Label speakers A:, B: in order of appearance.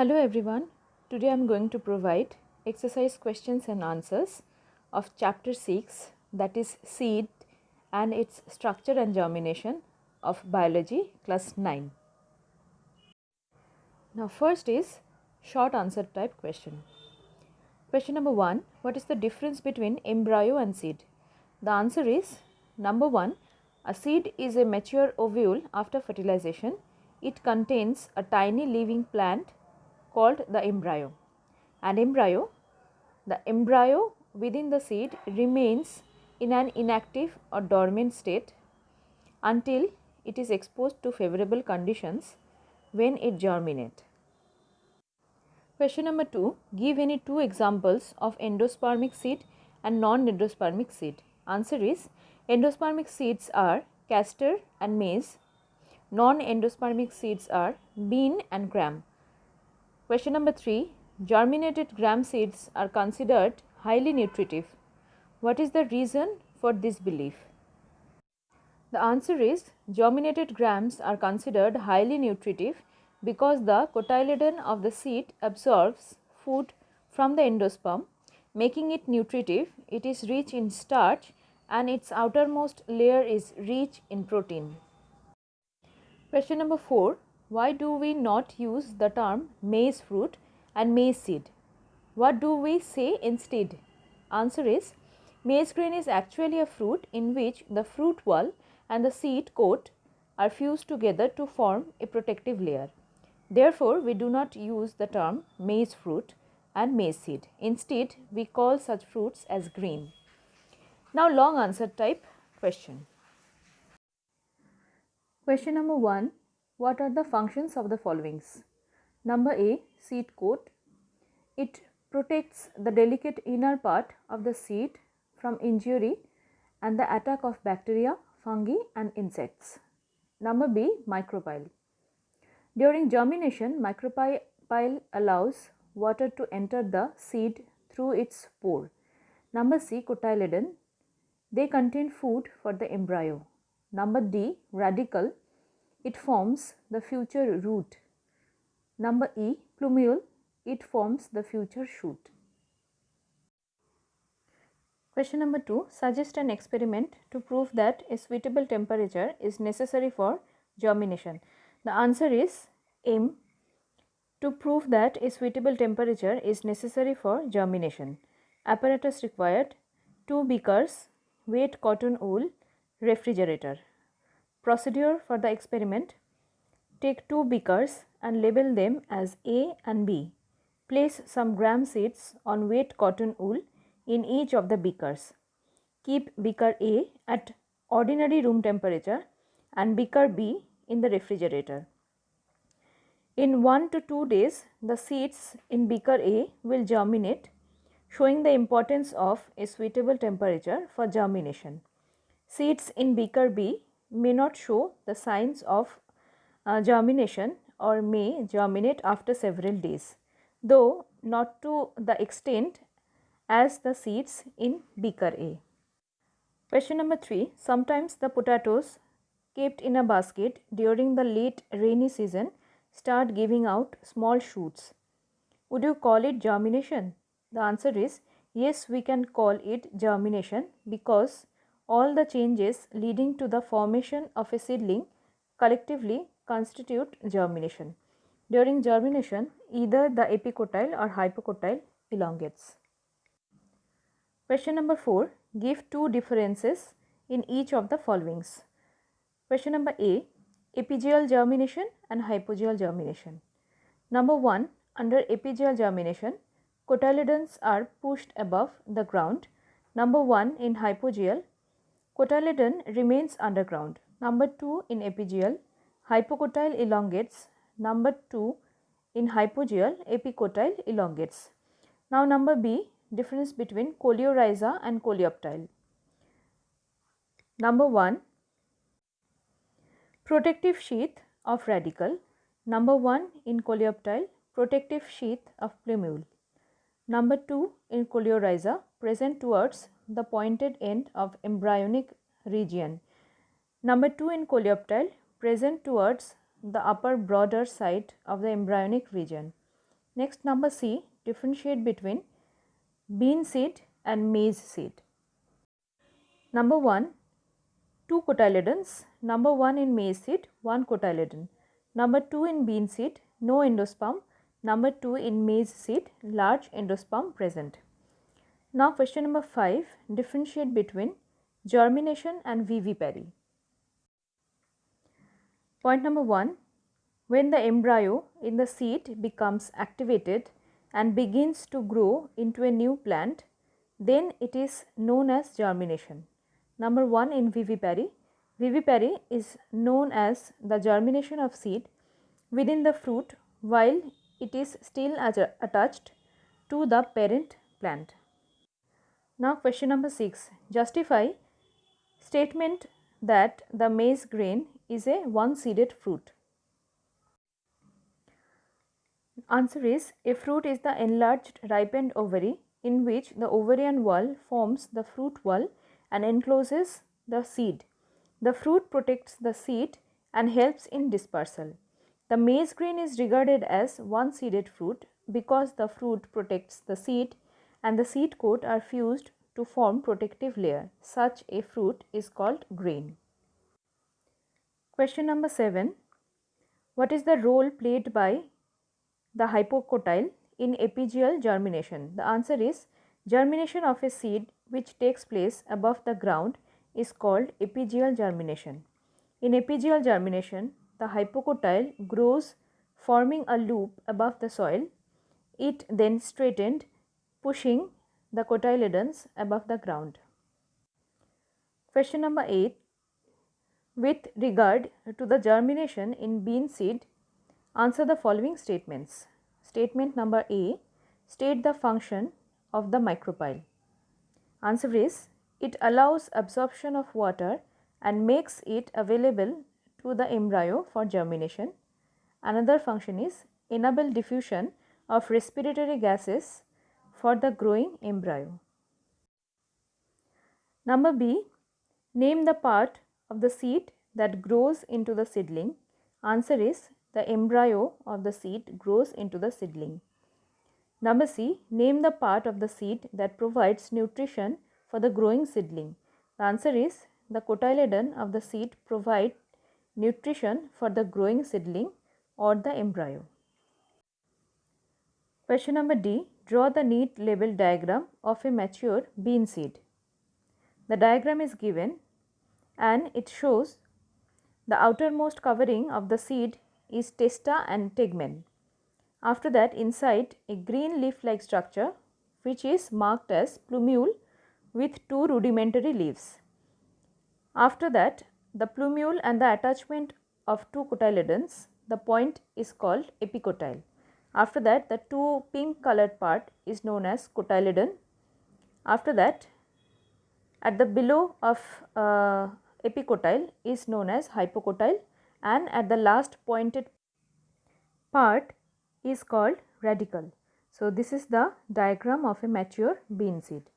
A: Hello everyone. Today I am going to provide exercise questions and answers of chapter 6, that is seed and its structure and germination, of biology class 9. Now first is short answer type question. Question number 1, what is the difference between embryo and seed? The answer is number 1, a seed is a mature ovule after fertilization. It contains a tiny living plant called the embryo. And the embryo within the seed remains in an inactive or dormant state until it is exposed to favorable conditions when it germinates. Question number 2, give any two examples of endospermic seed and non-endospermic seed. Answer is endospermic seeds are castor and maize. Non-endospermic seeds are bean and gram. Question number 3, germinated gram seeds are considered highly nutritive. What is the reason for this belief? The answer is germinated grams are considered highly nutritive because the cotyledon of the seed absorbs food from the endosperm, making it nutritive. It is rich in starch and its outermost layer is rich in protein. Question number 4, why do we not use the term maize fruit and maize seed? What do we say instead? Answer is maize grain is actually a fruit in which the fruit wall and the seed coat are fused together to form a protective layer. Therefore, we do not use the term maize fruit and maize seed. Instead, we call such fruits as grain. Now, long answer type question. Question number 1, what are the functions of the followings? Number A, seed coat. It protects the delicate inner part of the seed from injury and the attack of bacteria, fungi and insects. Number B, micropyle. During germination, micropyle allows water to enter the seed through its pore. Number C, cotyledon. They contain food for the embryo. Number D, radicle. It forms the future root. Number E, plumule. It forms the future shoot. Question number 2, suggest an experiment to prove that a suitable temperature is necessary for germination. The answer is M. To prove that a suitable temperature is necessary for germination. Apparatus required: 2 beakers, wet cotton wool, refrigerator. Procedure for the experiment: take 2 beakers and label them as A and B. Place some gram seeds on wet cotton wool in each of the beakers. Keep beaker A at ordinary room temperature and beaker B in the refrigerator. In 1 to 2 days, the seeds in beaker A will germinate, showing the importance of a suitable temperature for germination. Seeds in beaker B may not show the signs of germination or may germinate after several days, though not to the extent as the seeds in beaker A. Question number 3, sometimes the potatoes kept in a basket during the late rainy season start giving out small shoots. Would you call it germination? The answer is yes, we can call it germination because all the changes leading to the formation of a seedling collectively constitute germination. During germination, either the epicotyle or hypocotyle elongates. Question number 4, give two differences in each of the followings. Question number A, epigeal germination and hypogeal germination. Number 1, under epigeal germination, cotyledons are pushed above the ground. Number 1, in hypogeal, cotyledon remains underground. Number 2, in epigeal, hypocotyle elongates. Number 2, in hypogeal, epicotyle elongates. Now number B, difference between coleorhiza and coleoptile. Number 1, protective sheath of radicle. Number 1, in coleoptile, protective sheath of plumule. Number 2, in coleorhiza, present towards the pointed end of embryonic region. Number 2, in coleoptile, present towards the upper broader side of the embryonic region. Next, number C, differentiate between bean seed and maize seed. Number 1, 2 cotyledons. Number 1 in maize seed, 1 cotyledon. Number 2 in bean seed, no endosperm. Number 2 in maize seed, large endosperm present. Now question number 5, differentiate between germination and vivipary. Point number 1, when the embryo in the seed becomes activated and begins to grow into a new plant, then it is known as germination. Number 1 in vivipary. Vivipary is known as the germination of seed within the fruit while it is still attached to the parent plant. Now question number 6, justify statement that the maize grain is a one-seeded fruit. Answer is, a fruit is the enlarged ripened ovary in which the ovarian wall forms the fruit wall and encloses the seed. The fruit protects the seed and helps in dispersal. The maize grain is regarded as one-seeded fruit because the fruit protects the seed and the seed coat are fused to form protective layer. Such a fruit is called grain. Question number 7. What is the role played by the hypocotyle in epigeal germination? The answer is, germination of a seed which takes place above the ground is called epigeal germination. In epigeal germination, the hypocotyle grows forming a loop above the soil. It then straightened, pushing the cotyledons above the ground. Question number 8. With regard to the germination in bean seed, answer the following statements. Statement number A, state the function of the micropyle. Answer is, it allows absorption of water and makes it available to the embryo for germination. Another function is enable diffusion of respiratory gases for the growing embryo. Number B, name the part of the seed that grows into the seedling. Answer is, the embryo of the seed grows into the seedling. Number C, name the part of the seed that provides nutrition for the growing seedling. The answer is, the cotyledon of the seed provide nutrition for the growing seedling or the embryo. Question number D, draw the neat label diagram of a mature bean seed. The diagram is given and it shows the outermost covering of the seed is testa and tegmen. After that, inside a green leaf-like structure which is marked as plumule with 2 rudimentary leaves. After that, the plumule and the attachment of 2 cotyledons, the point is called epicotyle. After that, the 2 pink colored part is known as cotyledon. After that, at the below of epicotyle is known as hypocotyle, and at the last pointed part is called radicle. So, this is the diagram of a mature bean seed.